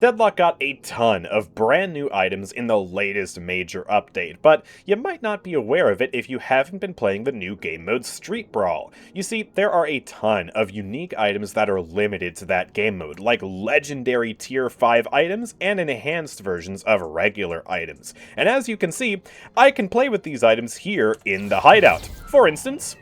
Deadlock got a ton of brand new items in the latest major update, but you might not be aware of it if you haven't been playing the new game mode Street Brawl. You see, there are a ton of unique items that are limited to that game mode, like legendary tier 5 items and enhanced versions of regular items. And as you can see, I can play with these items here in the hideout. For instance,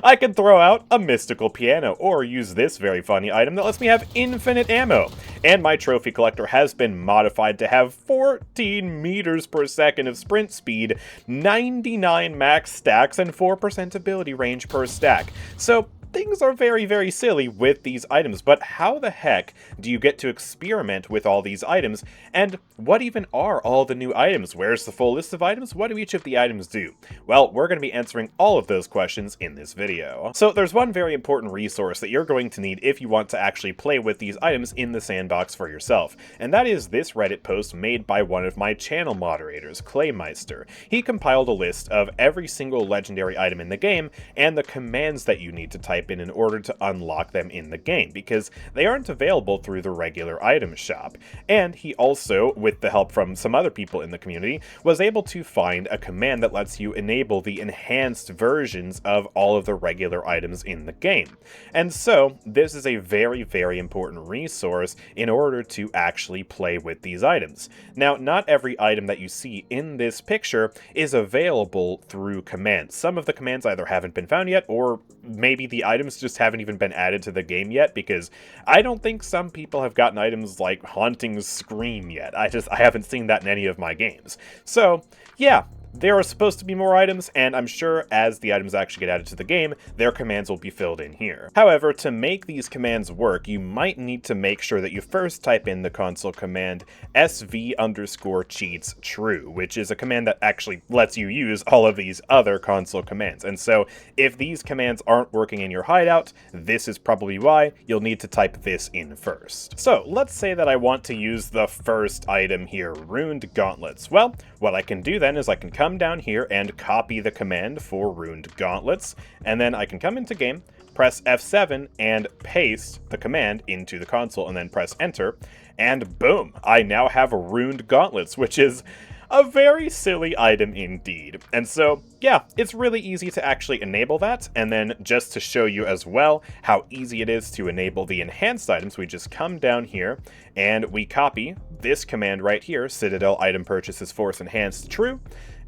I can throw out a mystical piano, or use this very funny item that lets me have infinite ammo. And my trophy collector has been modified to have 14 meters per second of sprint speed, 99 max stacks, and 4% ability range per stack. So things are very, very silly with these items, but how the heck do you get to experiment with all these items, and what even are all the new items? Where's the full list of items? What do each of the items do? Well, we're going to be answering all of those questions in this video. So there's one very important resource that you're going to need if you want to actually play with these items in the sandbox for yourself, and that is this Reddit post made by one of my channel moderators, Claymeister. He compiled a list of every single legendary item in the game, and the commands that you need to type in order to unlock them in the game, because they aren't available through the regular item shop. And he also, with the help from some other people in the community, was able to find a command that lets you enable the enhanced versions of all of the regular items in the game. And so this is a very, very important resource in order to actually play with these items. Now, not every item that you see in this picture is available through commands. Some of the commands either haven't been found yet, or maybe the items just haven't even been added to the game yet, because I don't think some people have gotten items like Haunting Scream yet. I haven't seen that in any of my games. So, yeah. There are supposed to be more items, and I'm sure as the items actually get added to the game, their commands will be filled in here. However, to make these commands work, you might need to make sure that you first type in the console command sv_cheats true, which is a command that actually lets you use all of these other console commands. And so, if these commands aren't working in your hideout, this is probably why you'll need to type this in first. So, let's say that I want to use the first item here, Ruined Gauntlets. Well, what I can do then is I can come down here and copy the command for Ruined Gauntlets, and then I can come into game, press F7, and paste the command into the console, and then press enter, and boom, I now have Ruined Gauntlets, which is a very silly item indeed. And so, yeah, it's really easy to actually enable that, and then just to show you as well how easy it is to enable the enhanced items, we just come down here and we copy this command right here, Citadel item purchases force enhanced true,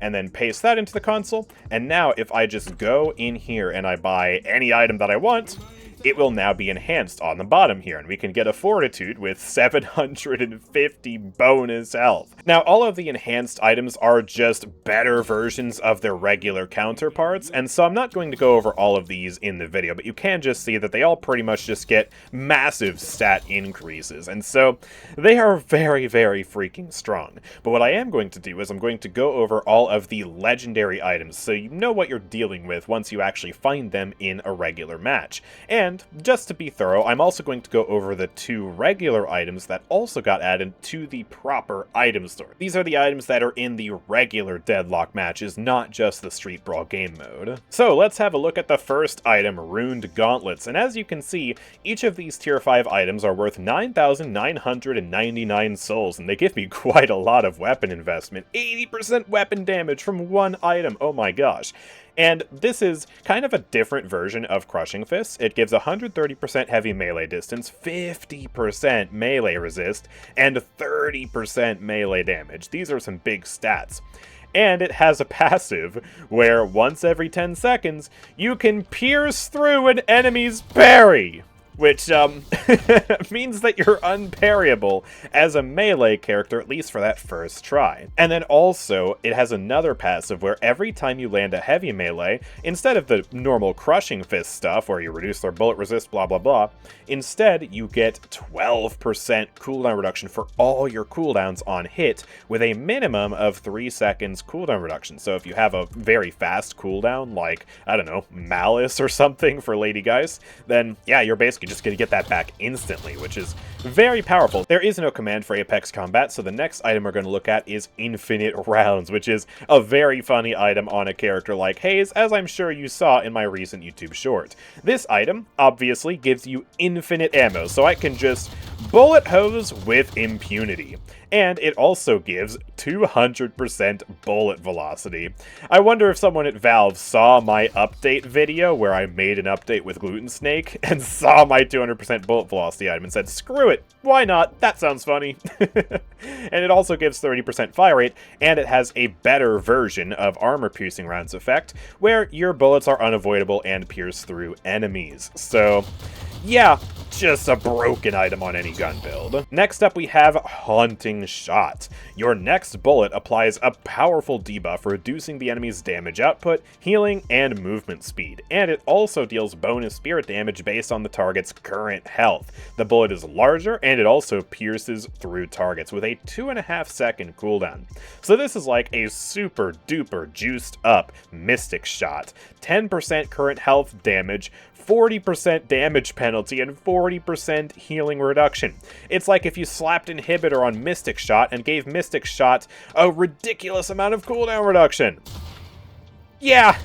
and then paste that into the console, and now if I just go in here and I buy any item that I want, it will now be enhanced on the bottom here, and we can get a Fortitude with 750 bonus health. Now, all of the enhanced items are just better versions of their regular counterparts, and so I'm not going to go over all of these in the video, but you can just see that they all pretty much just get massive stat increases, and so they are very, very freaking strong. But what I am going to do is I'm going to go over all of the legendary items, so you know what you're dealing with once you actually find them in a regular match. And just to be thorough, I'm also going to go over the 2 regular items that also got added to the proper item store. These are the items that are in the regular Deadlock matches, not just the Street Brawl game mode. So let's have a look at the first item, Ruined Gauntlets. And as you can see, each of these tier 5 items are worth 9,999 souls, and they give me quite a lot of weapon investment. 80% weapon damage from one item, oh my gosh. And this is kind of a different version of Crushing Fists. It gives 130% heavy melee distance, 50% melee resist, and 30% melee damage. These are some big stats. And it has a passive where once every 10 seconds, you can pierce through an enemy's parry, which means that you're unparryable as a melee character, at least for that first try. And then also, it has another passive where every time you land a heavy melee, instead of the normal Crushing Fist stuff where you reduce their bullet resist, blah blah blah, instead you get 12% cooldown reduction for all your cooldowns on hit, with a minimum of 3 seconds cooldown reduction. So if you have a very fast cooldown, like, I don't know, Malice or something for Lady Geist, then yeah, you're basically You're just going to get that back instantly, which is very powerful. There is no command for Apex Combat, so the next item we're going to look at is Infinite Rounds, which is a very funny item on a character like Hayes, as I'm sure you saw in my recent YouTube short. This item, obviously, gives you infinite ammo, so I can just bullet hose with impunity. And it also gives 200% bullet velocity. I wonder if someone at Valve saw my update video where I made an update with Gluten Snake and saw my 200% bullet velocity item and said, screw it, why not? That sounds funny. And it also gives 30% fire rate, and it has a better version of armor-piercing rounds effect, where your bullets are unavoidable and pierce through enemies. So, yeah, just a broken item on any gun build. Next up we have Haunting Shot. Your next bullet applies a powerful debuff, reducing the enemy's damage output, healing, and movement speed. And it also deals bonus spirit damage based on the target's current health. The bullet is larger, and it also pierces through targets with a 2.5-second cooldown. So this is like a super duper juiced up Mystic Shot. 10% current health damage, 40% damage penalty, and 40% healing reduction. It's like if you slapped Inhibitor on Mystic Shot and gave Mystic Shot a ridiculous amount of cooldown reduction. Yeah,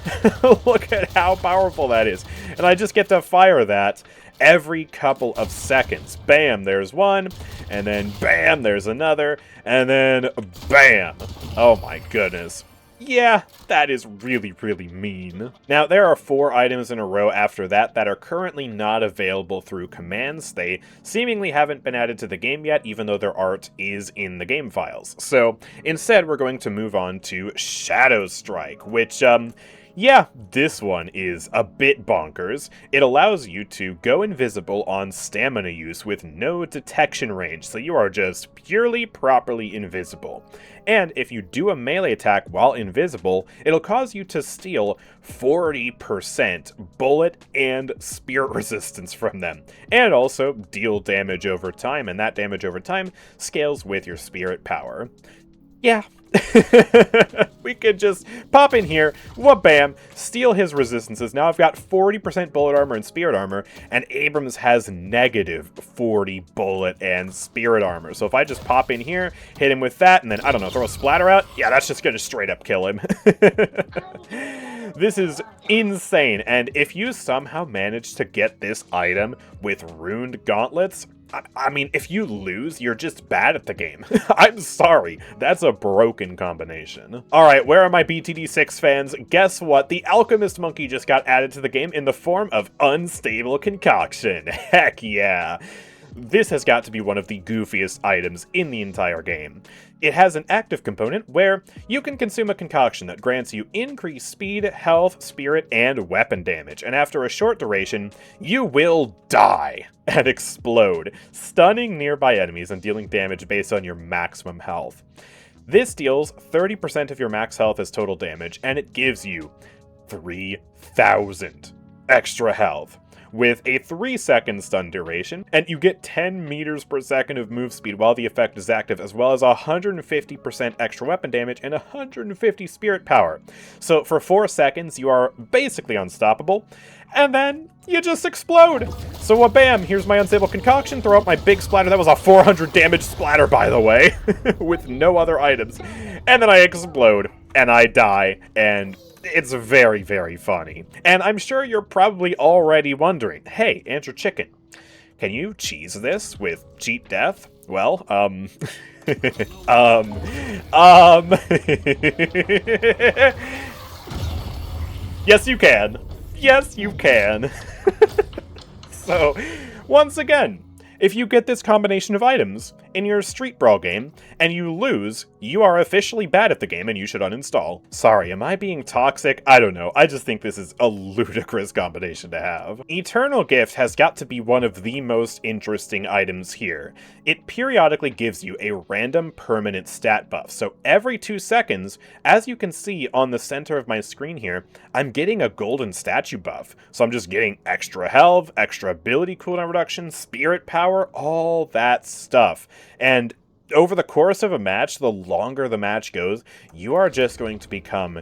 look at how powerful that is. And I just get to fire that every couple of seconds. Bam, there's one, and then bam, there's another, and then bam. Oh my goodness. Yeah, that is really, really mean. Now, there are 4 items in a row after that that are currently not available through commands. They seemingly haven't been added to the game yet, even though their art is in the game files. So, instead, we're going to move on to Shadow Strike, which, yeah, this one is a bit bonkers. It allows you to go invisible on stamina use with no detection range, so you are just purely properly invisible. And if you do a melee attack while invisible, it'll cause you to steal 40% bullet and spirit resistance from them, and also deal damage over time, and that damage over time scales with your spirit power. Yeah. We could just pop in here, wha-bam, steal his resistances. Now I've got 40% bullet armor and spirit armor, and Abrams has negative 40 bullet and spirit armor. So if I just pop in here, hit him with that, and then, I don't know, throw a splatter out, yeah, that's just gonna straight up kill him. This is insane, and if you somehow manage to get this item with runed gauntlets, I mean, if you lose, you're just bad at the game. I'm sorry, that's a broken combination. Alright, where are my BTD6 fans? Guess what? The Alchemist Monkey just got added to the game in the form of Unstable Concoction. Heck yeah! This has got to be one of the goofiest items in the entire game. It has an active component where you can consume a concoction that grants you increased speed, health, spirit, and weapon damage, and after a short duration, you will die and explode, stunning nearby enemies and dealing damage based on your maximum health. This deals 30% of your max health as total damage, and it gives you 3,000 extra health, with a 3-second stun duration, and you get 10 meters per second of move speed while the effect is active, as well as 150% extra weapon damage and 150 spirit power. So for 4 seconds, you are basically unstoppable, and then you just explode. So bam, here's my Unstable Concoction, throw out my big splatter. That was a 400 damage splatter, by the way, with no other items. And then I explode, and I die, and it's very, very funny. And I'm sure you're probably already wondering, hey, AndrewChicken, can you cheese this with cheat death? Well, yes, you can. Yes, you can. So, once again, if you get this combination of items in your Street Brawl game, and you lose, you are officially bad at the game and you should uninstall. Sorry, am I being toxic? I don't know. I just think this is a ludicrous combination to have. Eternal Gift has got to be one of the most interesting items here. It periodically gives you a random permanent stat buff, so every 2 seconds, as you can see on the center of my screen here, I'm getting a golden statue buff. So I'm just getting extra health, extra ability cooldown reduction, spirit power, all that stuff. And over the course of a match, the longer the match goes, you are just going to become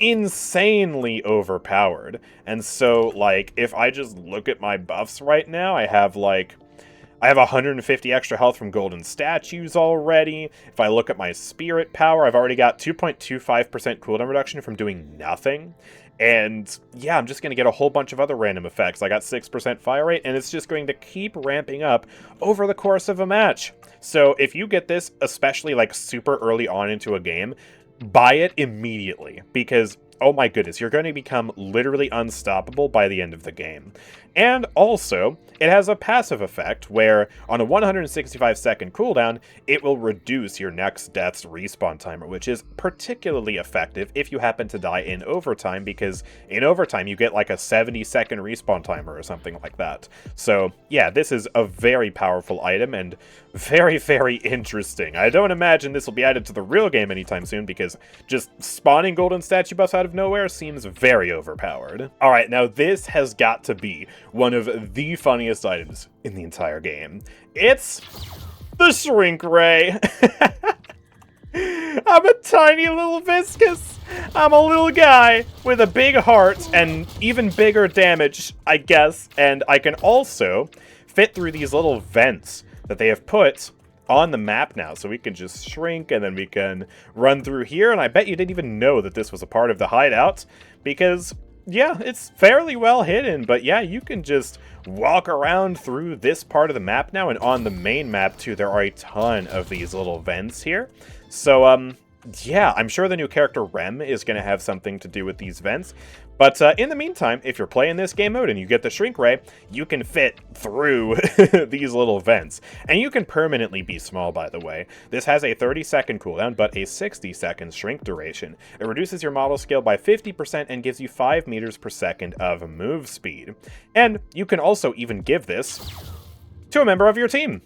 insanely overpowered. And so, like, if I just look at my buffs right now, I have 150 extra health from golden statues already. If I look at my spirit power, I've already got 2.25% cooldown reduction from doing nothing. And yeah, I'm just going to get a whole bunch of other random effects. I got 6% fire rate, and it's just going to keep ramping up over the course of a match. So if you get this, especially like super early on into a game, buy it immediately, because oh my goodness, you're going to become literally unstoppable by the end of the game. And also, it has a passive effect where on a 165-second cooldown, it will reduce your next death's respawn timer, which is particularly effective if you happen to die in overtime, because in overtime you get like a 70-second respawn timer or something like that. So yeah, this is a very powerful item and very, very interesting. I don't imagine this will be added to the real game anytime soon, because just spawning golden statue buffs out of nowhere seems very overpowered. Alright, now this has got to be one of the funniest items in the entire game. It's the Shrink Ray. I'm a tiny little Viscous. I'm a little guy with a big heart and even bigger damage, I guess. And I can also fit through these little vents that they have put on the map now. So we can just shrink and then we can run through here. And I bet you didn't even know that this was a part of the hideout, because yeah, it's fairly well hidden, but yeah, you can just walk around through this part of the map now, and on the main map too, there are a ton of these little vents here. So, yeah, I'm sure the new character Rem is going to have something to do with these vents. But in the meantime, if you're playing this game mode and you get the Shrink Ray, you can fit through these little vents. And you can permanently be small, by the way. This has a 30-second cooldown, but a 60-second shrink duration. It reduces your model scale by 50% and gives you 5 meters per second of move speed. And you can also even give this to a member of your team.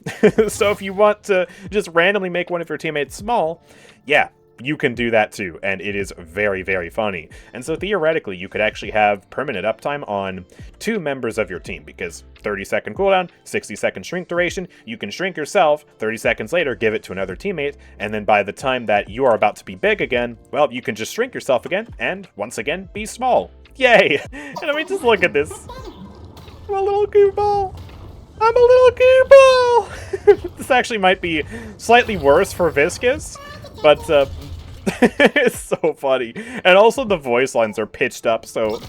So if you want to just randomly make one of your teammates small, yeah, you can do that too, and it is very, very funny. And so theoretically, you could actually have permanent uptime on 2 members of your team, because 30-second cooldown, 60-second shrink duration, you can shrink yourself, 30 seconds later, give it to another teammate, and then by the time that you are about to be big again, well, you can just shrink yourself again, and once again, be small. Yay! And I mean, just look at this. I'm a little goo ball. I'm a little goo ball! This actually might be slightly worse for Viscous, but it's so funny. And also the voice lines are pitched up, so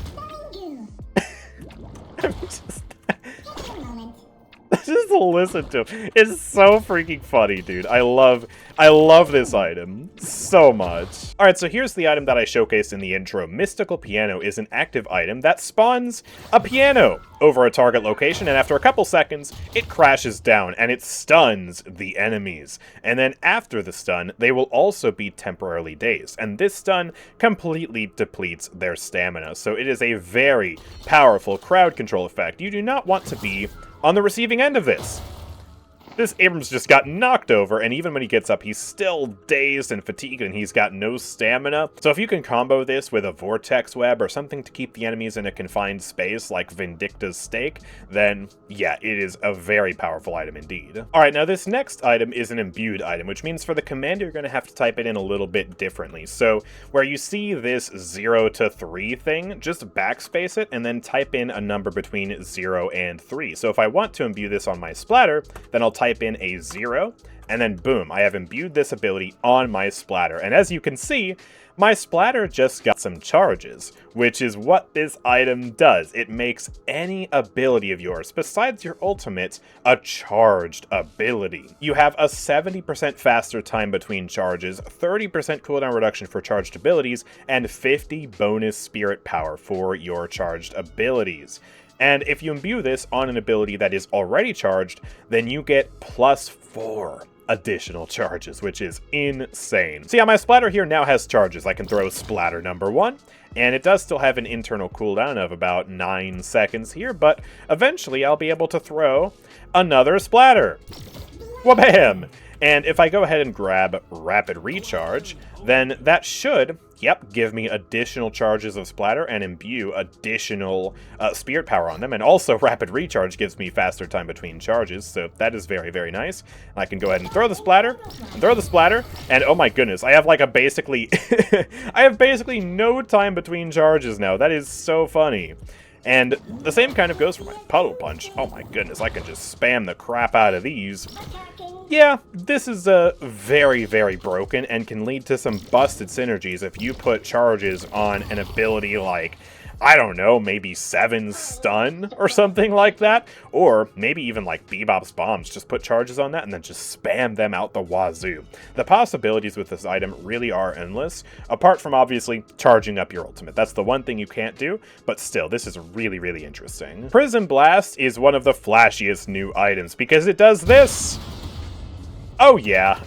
just to listen to him. It's so freaking funny, dude. I love this item so much. Alright, so here's the item that I showcased in the intro. Mystical Piano is an active item that spawns a piano over a target location, and after a couple seconds, it crashes down and it stuns the enemies. And then after the stun, they will also be temporarily dazed, and this stun completely depletes their stamina. So it is a very powerful crowd control effect. You do not want to be on the receiving end of this. This Abrams just got knocked over, and even when he gets up, he's still dazed and fatigued, and he's got no stamina. So if you can combo this with a Vortex Web or something to keep the enemies in a confined space, like Vindicta's Stake, then yeah, it is a very powerful item indeed. Alright, now this next item is an imbued item, which means for the commander, you're going to have to type it in a little bit differently. So where you see this 0 to 3 thing, just backspace it, and then type in a number between 0 and 3. So if I want to imbue this on my splatter, then I'll type in a 0, and then boom, I have imbued this ability on my splatter. And as you can see, my splatter just got some charges, which is what this item does. It makes any ability of yours, besides your ultimate, a charged ability. You have a 70% faster time between charges, 30% cooldown reduction for charged abilities, and 50 bonus spirit power for your charged abilities. And if you imbue this on an ability that is already charged, then you get +4 additional charges, which is insane. So yeah, my splatter here now has charges. I can throw splatter number 1, and it does still have an internal cooldown of about 9 seconds here, but eventually I'll be able to throw another splatter. Wha-bam! And if I go ahead and grab Rapid Recharge, then that should, yep, give me additional charges of Splatter and imbue additional Spirit Power on them. And also Rapid Recharge gives me faster time between charges, so that is very, very nice. And I can go ahead and throw the Splatter, and oh my goodness, I have like a basically, I have basically no time between charges now. That is so funny. And the same kind of goes for my Puddle Punch. Oh my goodness, I can just spam the crap out of these. Yeah, this is very, very broken and can lead to some busted synergies if you put charges on an ability like, I don't know, maybe 7 stun or something like that. Or maybe even like Bebop's Bombs, just put charges on that and then just spam them out the wazoo. The possibilities with this item really are endless, apart from obviously charging up your ultimate. That's the one thing you can't do, but still, this is really, really interesting. Prism Blast is one of the flashiest new items because it does this. Oh yeah.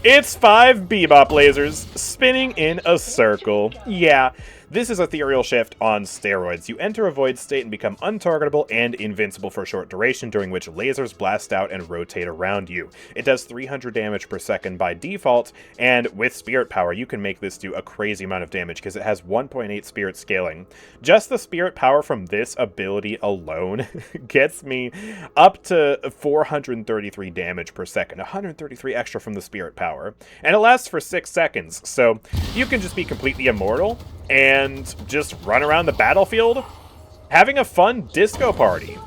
It's 5 Bebop lasers spinning in a circle. Yeah, this is Ethereal Shift on steroids. You enter a void state and become untargetable and invincible for a short duration, during which lasers blast out and rotate around you. It does 300 damage per second by default, and with Spirit Power, you can make this do a crazy amount of damage because it has 1.8 Spirit scaling. Just the Spirit Power from this ability alone gets me up to 433 damage per second, 133 extra from the Spirit Power, and it lasts for 6 seconds, so you can just be completely immortal and just run around the battlefield having a fun disco party.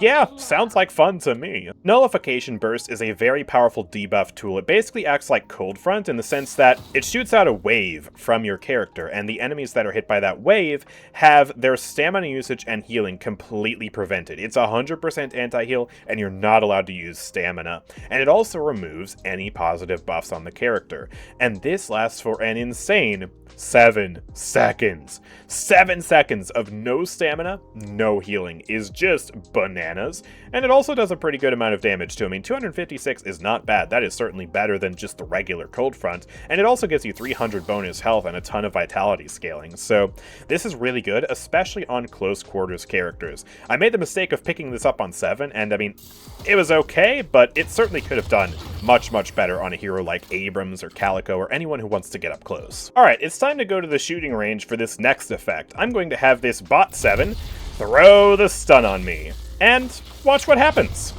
Yeah, sounds like fun to me. Nullification Burst is a very powerful debuff tool. It basically acts like Cold Front in the sense that it shoots out a wave from your character, and the enemies that are hit by that wave have their stamina usage and healing completely prevented. It's 100% anti-heal, and you're not allowed to use stamina. And it also removes any positive buffs on the character. And this lasts for an insane 7 seconds. 7 seconds of no stamina, no healing is just bananas. And it also does a pretty good amount of damage too. I mean, 256 is not bad. That is certainly better than just the regular Cold Front. And it also gives you 300 bonus health and a ton of vitality scaling. So this is really good, especially on close quarters characters. I made the mistake of picking this up on 7, and I mean, it was okay, but it certainly could have done much, much better on a hero like Abrams or Calico or anyone who wants to get up close. Alright, it's time to go to the shooting range for this next effect. I'm going to have this bot 7 throw the stun on me, and watch what happens.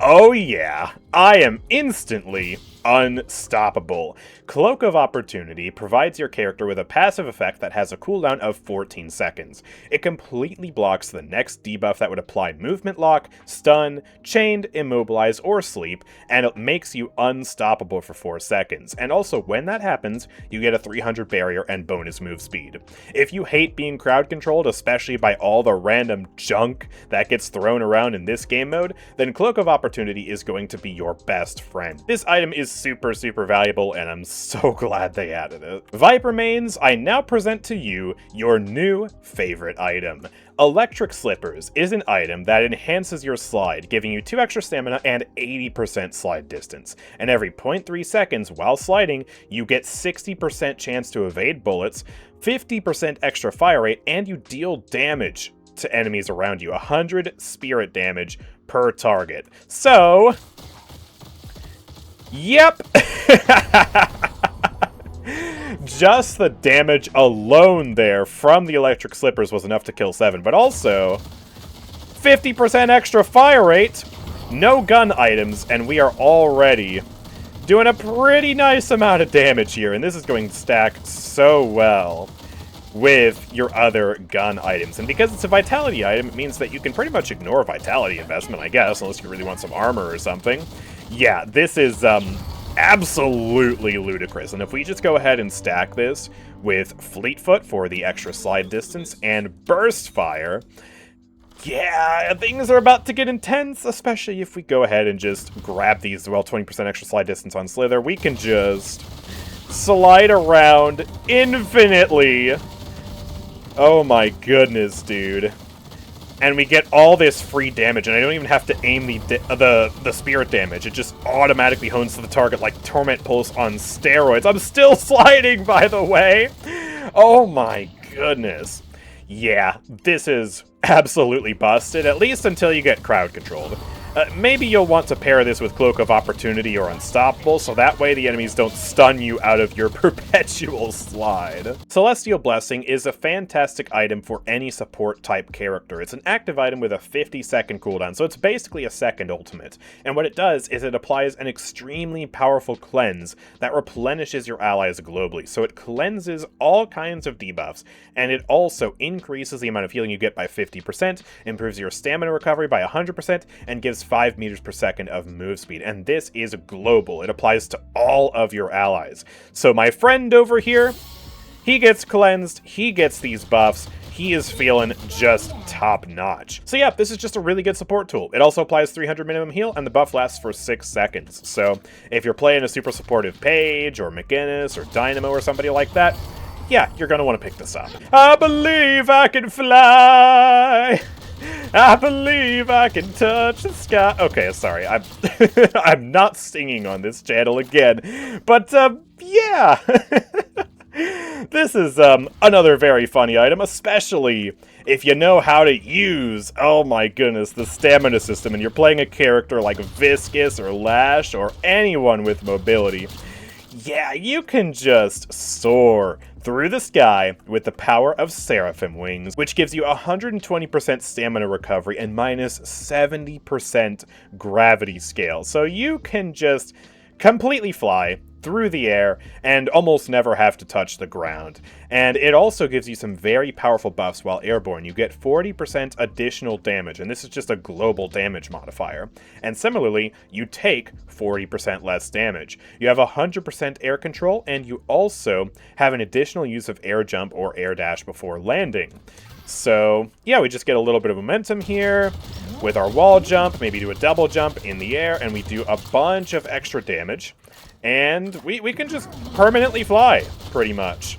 Oh yeah, I am instantly unstoppable. Cloak of Opportunity provides your character with a passive effect that has a cooldown of 14 seconds. It completely blocks the next debuff that would apply movement lock, stun, chained, immobilize, or sleep, and it makes you unstoppable for 4 seconds. And also, when that happens, you get a 300 barrier and bonus move speed. If you hate being crowd controlled, especially by all the random junk that gets thrown around in this game mode, then Cloak of Opportunity is going to be your best friend. This item is super, super valuable, and I'm so glad they added it. Viper mains, I now present to you your new favorite item. Electric Slippers is an item that enhances your slide, giving you 2 extra stamina and 80% slide distance. And every 0.3 seconds while sliding, you get 60% chance to evade bullets, 50% extra fire rate, and you deal damage to enemies around you, 100 spirit damage per target. So yep. Just the damage alone there from the Electric Slippers was enough to kill 7, but also 50% extra fire rate, no gun items, and we are already doing a pretty nice amount of damage here, and this is going to stack so well with your other gun items. And because it's a vitality item, it means that you can pretty much ignore vitality investment, I guess, unless you really want some armor or something. Yeah, this is absolutely ludicrous. And if we just go ahead and stack this with Fleetfoot for the extra slide distance and Burst Fire, yeah, things are about to get intense, especially if we go ahead and just grab these, well, 20% extra slide distance on Slither. We can just slide around infinitely. Oh my goodness, dude. And we get all this free damage, and I don't even have to aim the spirit damage. It just automatically hones to the target like Torment Pulse on steroids. I'm still sliding, by the way. Oh my goodness. Yeah, this is absolutely busted, at least until you get crowd controlled. Maybe you'll want to pair this with Cloak of Opportunity or Unstoppable, so that way the enemies don't stun you out of your perpetual slide. Celestial Blessing is a fantastic item for any support-type character. It's an active item with a 50-second cooldown, so it's basically a second ultimate. And what it does is it applies an extremely powerful cleanse that replenishes your allies globally. So it cleanses all kinds of debuffs, and it also increases the amount of healing you get by 50%, improves your stamina recovery by 100%, and gives 5 meters per second of move speed. And this is global. It applies to all of your allies. So my friend over here, he gets cleansed, he gets these buffs, he is feeling just top-notch. So yeah, this is just a really good support tool. It also applies 300 minimum heal, and the buff lasts for 6 seconds. So if you're playing a super supportive Paige, or McGinnis, or Dynamo, or somebody like that, yeah, you're gonna want to pick this up. I believe I can fly! I believe I can touch the sky. Okay, sorry, I'm not singing on this channel again, but yeah. This is another very funny item, especially if you know how to use, oh my goodness, the stamina system, and you're playing a character like Viscous or Lash or anyone with mobility. Yeah, you can just soar through the sky with the power of Seraphim Wings, which gives you 120% stamina recovery and minus 70% gravity scale. So you can just completely fly through the air and almost never have to touch the ground. And it also gives you some very powerful buffs while airborne. You get 40% additional damage, and this is just a global damage modifier. And similarly, you take 40% less damage. You have 100% air control, and you also have an additional use of air jump or air dash before landing. So yeah, we just get a little bit of momentum here with our wall jump, maybe do a double jump in the air, and we do a bunch of extra damage. And we can just permanently fly, pretty much.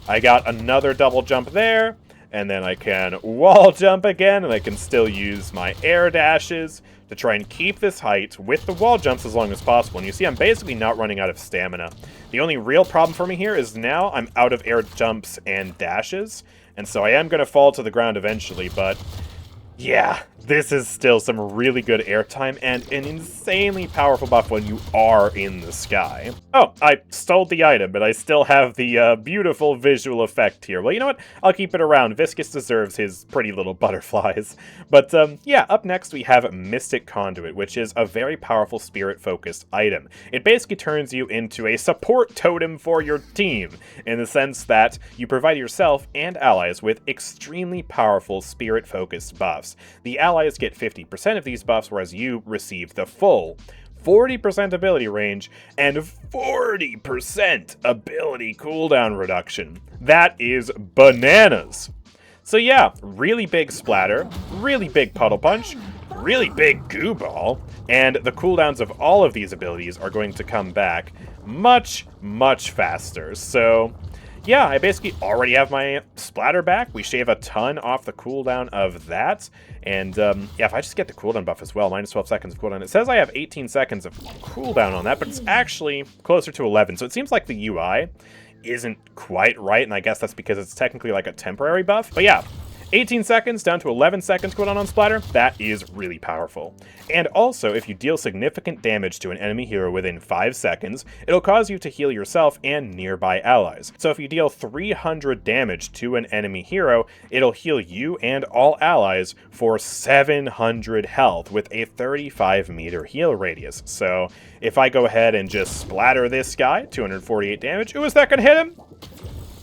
I got another double jump there, and then I can wall jump again, and I can still use my air dashes to try and keep this height with the wall jumps as long as possible. And you see I'm basically not running out of stamina. The only real problem for me here is now I'm out of air jumps and dashes, and so I am going to fall to the ground eventually, but yeah, this is still some really good airtime and an insanely powerful buff when you are in the sky. Oh, I stole the item, but I still have the beautiful visual effect here. Well, you know what? I'll keep it around. Viscous deserves his pretty little butterflies. But yeah, up next we have Mystic Conduit, which is a very powerful spirit-focused item. It basically turns you into a support totem for your team, in the sense that you provide yourself and allies with extremely powerful spirit-focused buffs. The allies get 50% of these buffs, whereas you receive the full 40% ability range and 40% ability cooldown reduction. That is bananas. So yeah, really big splatter, really big puddle punch, really big goo ball, and the cooldowns of all of these abilities are going to come back much, much faster. So yeah, I basically already have my splatter back. We shave a ton off the cooldown of that. And yeah, if I just get the cooldown buff as well, minus 12 seconds of cooldown. It says I have 18 seconds of cooldown on that, but it's actually closer to 11. So it seems like the UI isn't quite right, and I guess that's because it's technically like a temporary buff. But yeah, 18 seconds down to 11 seconds cooldown on splatter, that is really powerful. And also, if you deal significant damage to an enemy hero within 5 seconds, it'll cause you to heal yourself and nearby allies. So if you deal 300 damage to an enemy hero, it'll heal you and all allies for 700 health with a 35 meter heal radius. So if I go ahead and just splatter this guy, 248 damage, ooh, is that gonna hit him?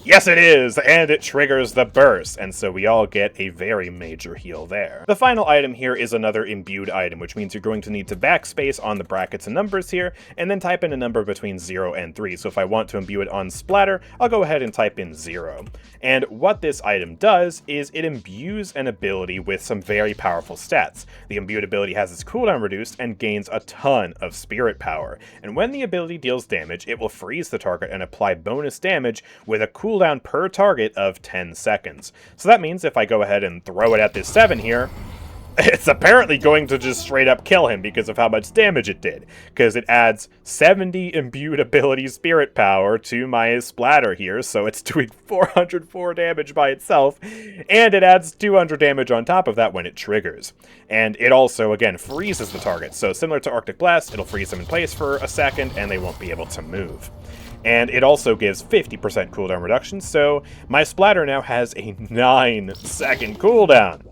Yes, it is, and it triggers the burst, and so we all get a very major heal there. The final item here is another imbued item, which means you're going to need to backspace on the brackets and numbers here, and then type in a number between 0 and 3. So if I want to imbue it on splatter, I'll go ahead and type in 0. And what this item does is it imbues an ability with some very powerful stats. The imbued ability has its cooldown reduced and gains a ton of spirit power. And when the ability deals damage, it will freeze the target and apply bonus damage with a cooldown per target of 10 seconds. So that means if I go ahead and throw it at this 7 here, it's apparently going to just straight up kill him because of how much damage it did. Because it adds 70 imbued ability spirit power to my splatter here, so it's doing 404 damage by itself, and it adds 200 damage on top of that when it triggers. And it also, again, freezes the target, so similar to Arctic Blast, it'll freeze them in place for a second, and they won't be able to move. And it also gives 50% cooldown reduction, so my splatter now has a 9-second cooldown.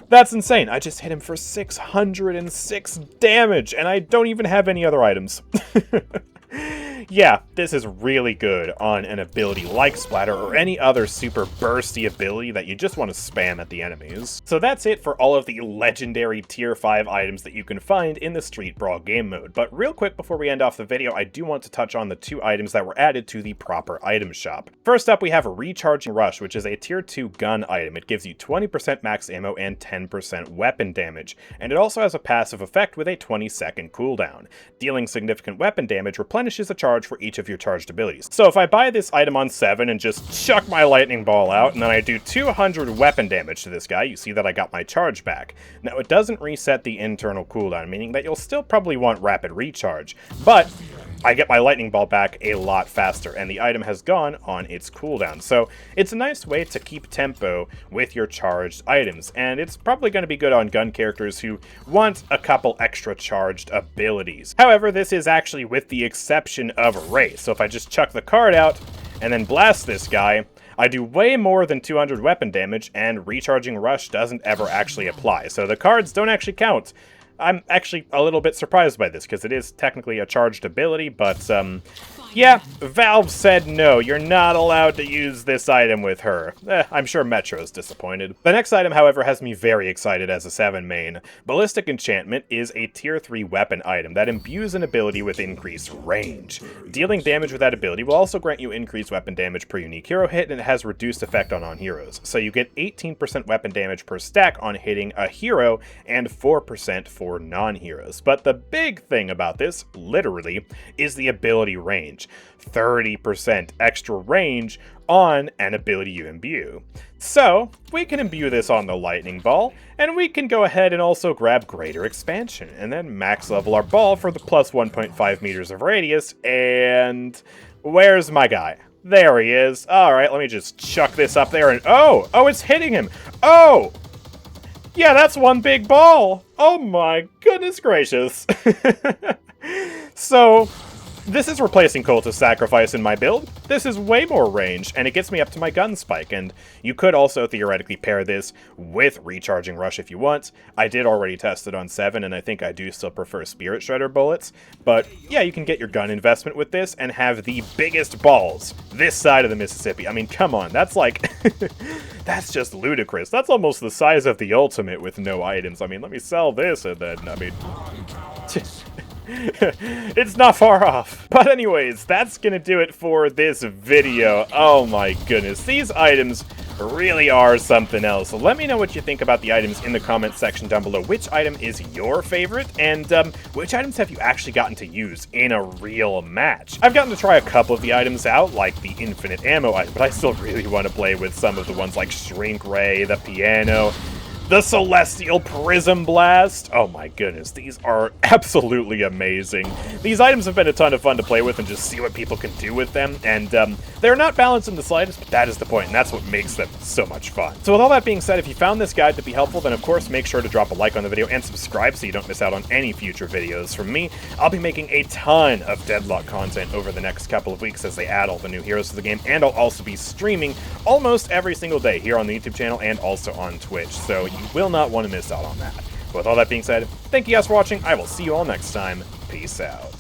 That's insane. I just hit him for 606 damage, and I don't even have any other items. Yeah, this is really good on an ability like Splatter or any other super bursty ability that you just want to spam at the enemies. So that's it for all of the legendary tier 5 items that you can find in the Street Brawl game mode. But real quick before we end off the video, I do want to touch on the 2 items that were added to the proper item shop. First up, we have Recharging Rush, which is a tier 2 gun item. It gives you 20% max ammo and 10% weapon damage, and it also has a passive effect with a 20-second cooldown. Dealing significant weapon damage replenishes a charge for each of your charged abilities. So if I buy this item on 7 and just chuck my lightning ball out, and then I do 200 weapon damage to this guy, you see that I got my charge back. Now it doesn't reset the internal cooldown, meaning that you'll still probably want rapid recharge, but I get my lightning ball back a lot faster, and the item has gone on its cooldown. So it's a nice way to keep tempo with your charged items, and it's probably going to be good on gun characters who want a couple extra charged abilities. However, this is actually with the exception of Wraith, so if I just chuck the card out and then blast this guy, I do way more than 200 weapon damage, and Recharging Rush doesn't ever actually apply, so the cards don't actually count. I'm actually a little bit surprised by this, because it is technically a charged ability, but, yeah, Valve said no, you're not allowed to use this item with her. I'm sure Metro's disappointed. The next item, however, has me very excited as a 7 main. Ballistic Enchantment is a tier 3 weapon item that imbues an ability with increased range. Dealing damage with that ability will also grant you increased weapon damage per unique hero hit, and it has reduced effect on non-heroes. So you get 18% weapon damage per stack on hitting a hero, and 4% for non-heroes. But the big thing about this, literally, is the ability range. 30% extra range on an ability you imbue. So, we can imbue this on the lightning ball, and we can go ahead and also grab greater expansion, and then max level our ball for the plus 1.5 meters of radius, and where's my guy? There he is. Alright, let me just chuck this up there, and oh, it's hitting him. Oh! Yeah, that's one big ball! Oh my goodness gracious. So, this is replacing Cult of Sacrifice in my build. This is way more range, and it gets me up to my gun spike, and you could also theoretically pair this with Recharging Rush if you want. I did already test it on 7, and I think I do still prefer Spirit Shredder bullets, but yeah, you can get your gun investment with this and have the biggest balls this side of the Mississippi. I mean, come on, that's like, that's just ludicrous. That's almost the size of the Ultimate with no items. I mean, let me sell this, and then, I mean... It's not far off. But anyways, that's gonna do it for this video. Oh my goodness, these items really are something else. So let me know what you think about the items in the comments section down below. Which item is your favorite, and which items have you actually gotten to use in a real match? I've gotten to try a couple of the items out, like the infinite ammo item, but I still really want to play with some of the ones like Shrink Ray, the piano, the Celestial Prism Blast. Oh my goodness, these are absolutely amazing. These items have been a ton of fun to play with and just see what people can do with them, and they're not balanced in the slightest, but that is the point, and that's what makes them so much fun. So with all that being said, if you found this guide to be helpful, then of course make sure to drop a like on the video and subscribe so you don't miss out on any future videos from me. I'll be making a ton of Deadlock content over the next couple of weeks as they add all the new heroes to the game, and I'll also be streaming almost every single day here on the YouTube channel and also on Twitch, so you will not want to miss out on that. With all that being said, thank you guys for watching. I will see you all next time. Peace out.